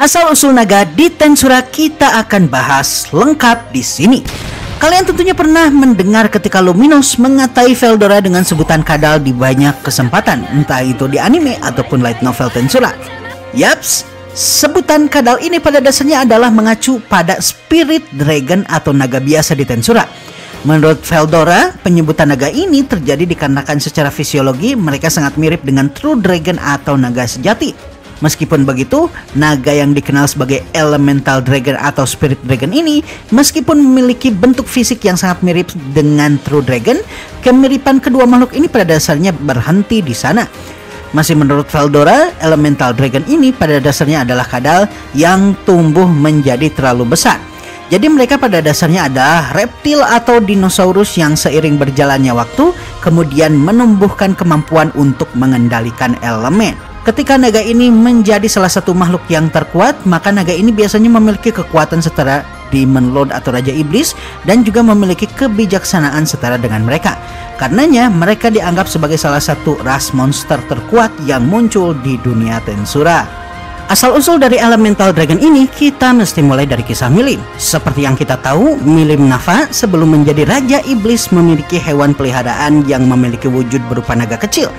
Asal-usul naga di Tensura kita akan bahas lengkap di sini. Kalian tentunya pernah mendengar ketika Luminos mengatai Veldora dengan sebutan kadal di banyak kesempatan, entah itu di anime ataupun light novel Tensura. Yaps, sebutan kadal ini pada dasarnya adalah mengacu pada Spirit Dragon atau naga biasa di Tensura. Menurut Veldora, penyebutan naga ini terjadi dikarenakan secara fisiologi mereka sangat mirip dengan True Dragon atau naga sejati. Meskipun begitu, naga yang dikenal sebagai Elemental Dragon atau Spirit Dragon ini, meskipun memiliki bentuk fisik yang sangat mirip dengan True Dragon, kemiripan kedua makhluk ini pada dasarnya berhenti di sana. Masih menurut Veldora, Elemental Dragon ini pada dasarnya adalah kadal yang tumbuh menjadi terlalu besar. Jadi mereka pada dasarnya adalah reptil atau dinosaurus yang seiring berjalannya waktu, kemudian menumbuhkan kemampuan untuk mengendalikan elemen. Ketika naga ini menjadi salah satu makhluk yang terkuat, maka naga ini biasanya memiliki kekuatan setara Demon Lord atau Raja Iblis dan juga memiliki kebijaksanaan setara dengan mereka. Karenanya mereka dianggap sebagai salah satu ras monster terkuat yang muncul di dunia Tensura. Asal-usul dari Elemental Dragon ini kita mesti mulai dari kisah Milim. Seperti yang kita tahu, Milim Nafa sebelum menjadi Raja Iblis memiliki hewan peliharaan yang memiliki wujud berupa naga kecil.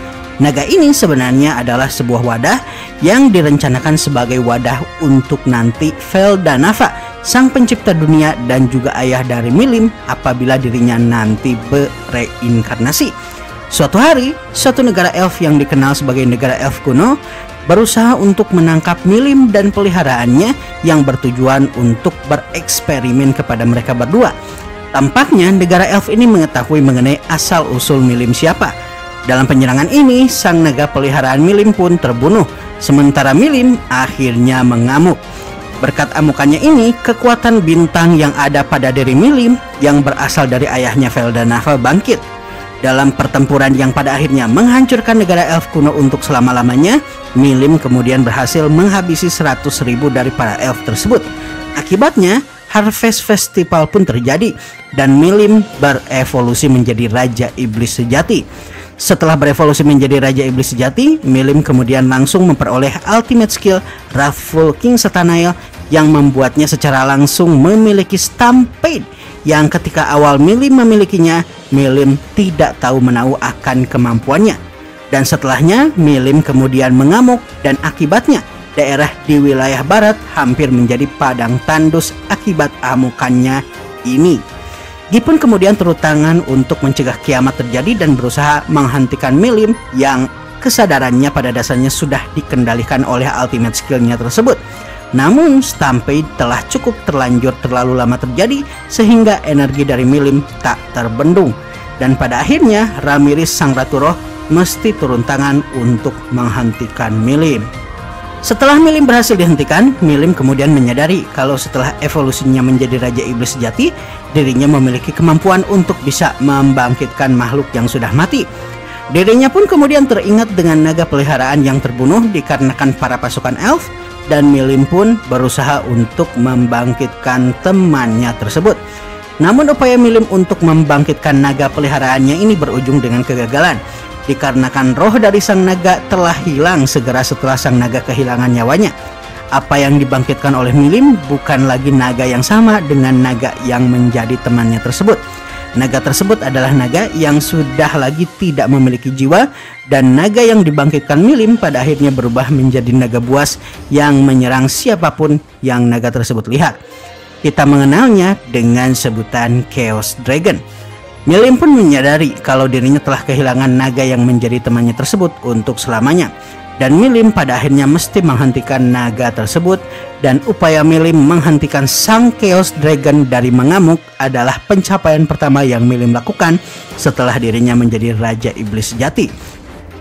Naga ini sebenarnya adalah sebuah wadah yang direncanakan sebagai wadah untuk nanti Veldanafa, sang pencipta dunia dan juga ayah dari Milim apabila dirinya nanti bereinkarnasi. Suatu hari, suatu negara elf yang dikenal sebagai negara elf kuno berusaha untuk menangkap Milim dan peliharaannya yang bertujuan untuk bereksperimen kepada mereka berdua. Tampaknya negara elf ini mengetahui mengenai asal-usul Milim siapa. Dalam penyerangan ini, sang naga peliharaan Milim pun terbunuh, sementara Milim akhirnya mengamuk. Berkat amukannya ini, kekuatan bintang yang ada pada diri Milim yang berasal dari ayahnya Veldanafa bangkit. Dalam pertempuran yang pada akhirnya menghancurkan negara elf kuno untuk selama-lamanya, Milim kemudian berhasil menghabisi 100.000 dari para elf tersebut. Akibatnya, Harvest Festival pun terjadi dan Milim berevolusi menjadi Raja Iblis sejati. Setelah berevolusi menjadi Raja Iblis sejati, Milim kemudian langsung memperoleh ultimate skill Wrathful King Satanael yang membuatnya secara langsung memiliki Stampede yang ketika awal Milim memilikinya, Milim tidak tahu menahu akan kemampuannya. Dan setelahnya, Milim kemudian mengamuk dan akibatnya daerah di wilayah barat hampir menjadi padang tandus akibat amukannya ini. Dia pun kemudian turun tangan untuk mencegah kiamat terjadi dan berusaha menghentikan Milim yang kesadarannya pada dasarnya sudah dikendalikan oleh ultimate skillnya tersebut. Namun Stampede telah cukup terlanjur terlalu lama terjadi sehingga energi dari Milim tak terbendung. Dan pada akhirnya Ramiris sang Ratu Roh mesti turun tangan untuk menghentikan Milim. Setelah Milim berhasil dihentikan, Milim kemudian menyadari kalau setelah evolusinya menjadi Raja Iblis sejati, dirinya memiliki kemampuan untuk bisa membangkitkan makhluk yang sudah mati. Dirinya pun kemudian teringat dengan naga peliharaan yang terbunuh dikarenakan para pasukan elf, dan Milim pun berusaha untuk membangkitkan temannya tersebut. Namun upaya Milim untuk membangkitkan naga peliharaannya ini berujung dengan kegagalan. Dikarenakan roh dari sang naga telah hilang segera setelah sang naga kehilangan nyawanya. Apa yang dibangkitkan oleh Milim bukan lagi naga yang sama dengan naga yang menjadi temannya tersebut. Naga tersebut adalah naga yang sudah lagi tidak memiliki jiwa, dan naga yang dibangkitkan Milim pada akhirnya berubah menjadi naga buas yang menyerang siapapun yang naga tersebut lihat. Kita mengenalnya dengan sebutan Chaos Dragon. Milim pun menyadari kalau dirinya telah kehilangan naga yang menjadi temannya tersebut untuk selamanya. Dan Milim pada akhirnya mesti menghentikan naga tersebut. Dan upaya Milim menghentikan sang Chaos Dragon dari mengamuk adalah pencapaian pertama yang Milim lakukan setelah dirinya menjadi Raja Iblis sejati.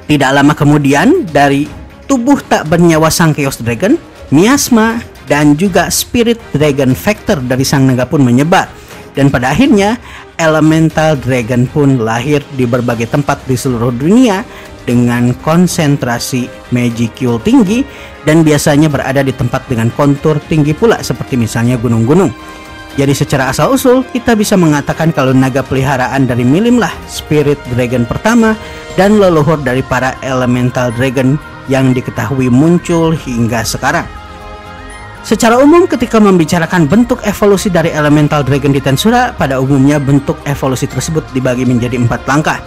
Tidak lama kemudian, dari tubuh tak bernyawa sang Chaos Dragon, miasma dan juga Spirit Dragon Factor dari sang naga pun menyebar. Dan pada akhirnya Elemental Dragon pun lahir di berbagai tempat di seluruh dunia dengan konsentrasi Magicule tinggi dan biasanya berada di tempat dengan kontur tinggi pula seperti misalnya gunung-gunung. Jadi secara asal-usul kita bisa mengatakan kalau naga peliharaan dari Milim lah Spirit Dragon pertama dan leluhur dari para Elemental Dragon yang diketahui muncul hingga sekarang. Secara umum ketika membicarakan bentuk evolusi dari Elemental Dragon di Tensura, pada umumnya bentuk evolusi tersebut dibagi menjadi 4 langkah,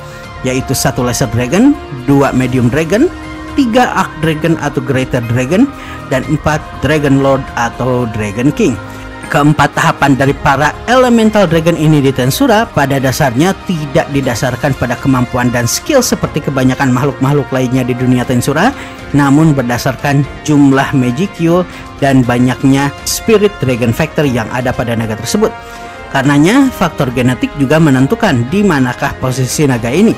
yaitu 1 Lesser Dragon, 2 Medium Dragon, 3 Archdragon atau Greater Dragon, dan 4 Dragon Lord atau Dragon King. Keempat tahapan dari para Elemental Dragon ini di Tensura pada dasarnya tidak didasarkan pada kemampuan dan skill seperti kebanyakan makhluk-makhluk lainnya di dunia Tensura, namun berdasarkan jumlah Magicule dan banyaknya Spirit Dragon Factor yang ada pada naga tersebut. Karenanya faktor genetik juga menentukan di manakah posisi naga ini.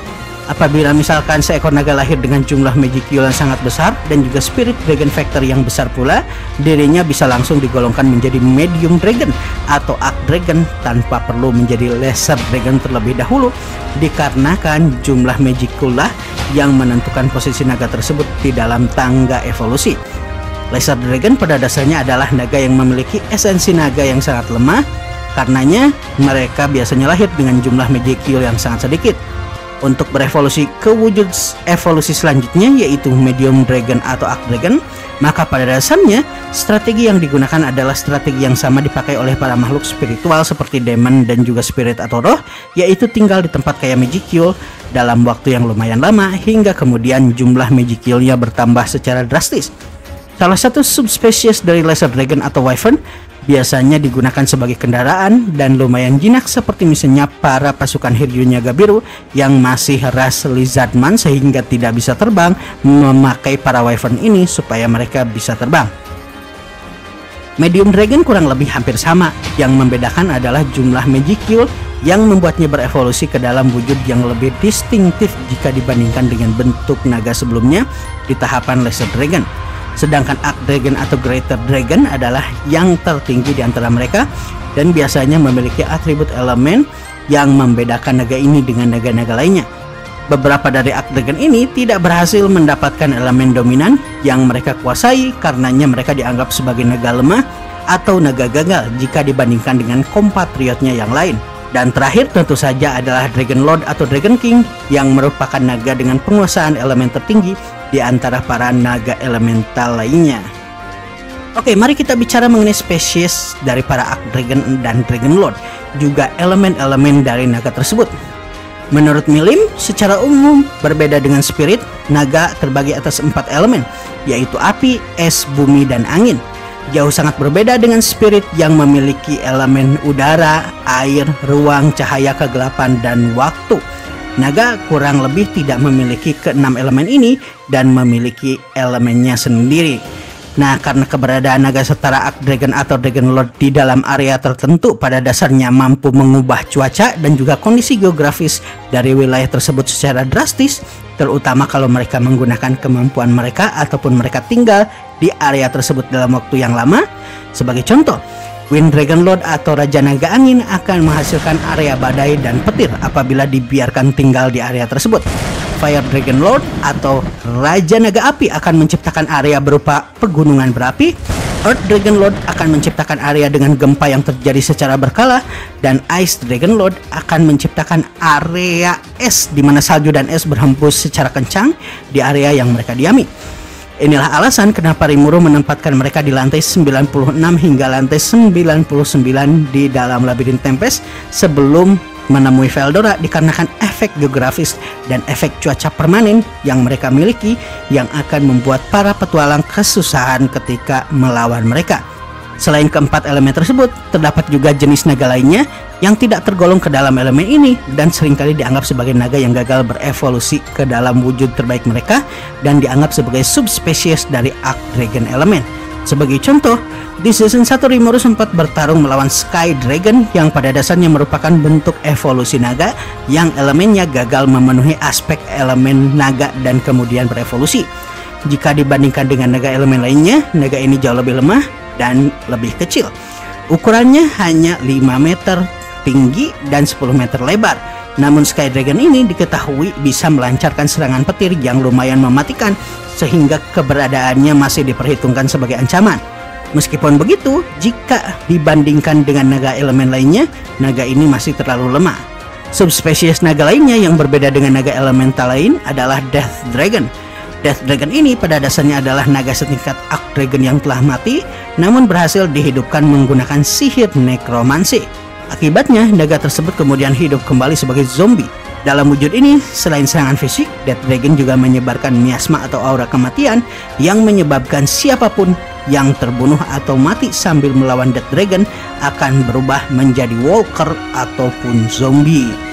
Apabila misalkan seekor naga lahir dengan jumlah Magicule yang sangat besar dan juga Spirit Dragon Factor yang besar pula, dirinya bisa langsung digolongkan menjadi Medium Dragon atau Archdragon tanpa perlu menjadi Lesser Dragon terlebih dahulu, dikarenakan jumlah Magicule lah yang menentukan posisi naga tersebut di dalam tangga evolusi. Lesser Dragon pada dasarnya adalah naga yang memiliki esensi naga yang sangat lemah, karenanya mereka biasanya lahir dengan jumlah Magicule yang sangat sedikit. Untuk berevolusi ke wujud evolusi selanjutnya, yaitu Medium Dragon atau Archdragon, maka pada dasarnya strategi yang digunakan adalah strategi yang sama dipakai oleh para makhluk spiritual seperti demon dan juga spirit atau roh, yaitu tinggal di tempat kayak Magicule dalam waktu yang lumayan lama hingga kemudian jumlah Magicule-nya bertambah secara drastis. Salah satu subspesies dari Lesser Dragon atau Wyvern biasanya digunakan sebagai kendaraan dan lumayan jinak, seperti misalnya para pasukan Hiryu Niaga Biru yang masih ras Lizardman sehingga tidak bisa terbang, memakai para Wyvern ini supaya mereka bisa terbang. Medium Dragon kurang lebih hampir sama, yang membedakan adalah jumlah Magicule yang membuatnya berevolusi ke dalam wujud yang lebih distintif jika dibandingkan dengan bentuk naga sebelumnya di tahapan Lesser Dragon. Sedangkan Archdragon atau Greater Dragon adalah yang tertinggi di antara mereka dan biasanya memiliki atribut elemen yang membedakan naga ini dengan naga-naga lainnya. Beberapa dari Archdragon ini tidak berhasil mendapatkan elemen dominan yang mereka kuasai, karenanya mereka dianggap sebagai naga lemah atau naga gagal jika dibandingkan dengan kompatriotnya yang lain. Dan terakhir tentu saja adalah Dragon Lord atau Dragon King yang merupakan naga dengan penguasaan elemen tertinggi di antara para naga elemental lainnya. Oke, mari kita bicara mengenai spesies dari para Archdragon dan Dragon Lord, juga elemen-elemen dari naga tersebut. Menurut Milim, secara umum berbeda dengan spirit, naga terbagi atas 4 elemen, yaitu api, es, bumi, dan angin. Jauh sangat berbeda dengan spirit yang memiliki elemen udara, air, ruang, cahaya, kegelapan, dan waktu. Naga kurang lebih tidak memiliki ke-6 elemen ini dan memiliki elemennya sendiri. Nah, karena keberadaan naga setara Archdragon atau Dragon Lord di dalam area tertentu pada dasarnya mampu mengubah cuaca dan juga kondisi geografis dari wilayah tersebut secara drastis, terutama kalau mereka menggunakan kemampuan mereka ataupun mereka tinggal di area tersebut dalam waktu yang lama. Sebagai contoh, Wind Dragon Lord atau Raja Naga Angin akan menghasilkan area badai dan petir apabila dibiarkan tinggal di area tersebut. Fire Dragon Lord atau Raja Naga Api akan menciptakan area berupa pegunungan berapi. Earth Dragon Lord akan menciptakan area dengan gempa yang terjadi secara berkala, dan Ice Dragon Lord akan menciptakan area es di mana salju dan es berhembus secara kencang di area yang mereka diami. Inilah alasan kenapa Rimuru menempatkan mereka di lantai 96 hingga lantai 99 di dalam labirin Tempest sebelum menemui Veldora, dikarenakan efek geografis dan efek cuaca permanen yang mereka miliki yang akan membuat para petualang kesusahan ketika melawan mereka. Selain keempat elemen tersebut, terdapat juga jenis naga lainnya yang tidak tergolong ke dalam elemen ini dan seringkali dianggap sebagai naga yang gagal berevolusi ke dalam wujud terbaik mereka dan dianggap sebagai subspesies dari Archdragon elemen. Sebagai contoh, di season 1 Rimuru sempat bertarung melawan Sky Dragon yang pada dasarnya merupakan bentuk evolusi naga yang elemennya gagal memenuhi aspek elemen naga dan kemudian berevolusi. Jika dibandingkan dengan naga elemen lainnya, naga ini jauh lebih lemah dan lebih kecil. Ukurannya hanya 5 meter tinggi dan 10 meter lebar. Namun Sky Dragon ini diketahui bisa melancarkan serangan petir yang lumayan mematikan, sehingga keberadaannya masih diperhitungkan sebagai ancaman. Meskipun begitu, jika dibandingkan dengan naga elemen lainnya, naga ini masih terlalu lemah. Subspesies naga lainnya yang berbeda dengan naga elemental lain adalah Death Dragon. Death Dragon ini pada dasarnya adalah naga setingkat Archdragon yang telah mati namun berhasil dihidupkan menggunakan sihir nekromansi. Akibatnya, naga tersebut kemudian hidup kembali sebagai zombie. Dalam wujud ini, selain serangan fisik, Death Dragon juga menyebarkan miasma atau aura kematian yang menyebabkan siapapun yang terbunuh atau mati sambil melawan Death Dragon akan berubah menjadi walker ataupun zombie.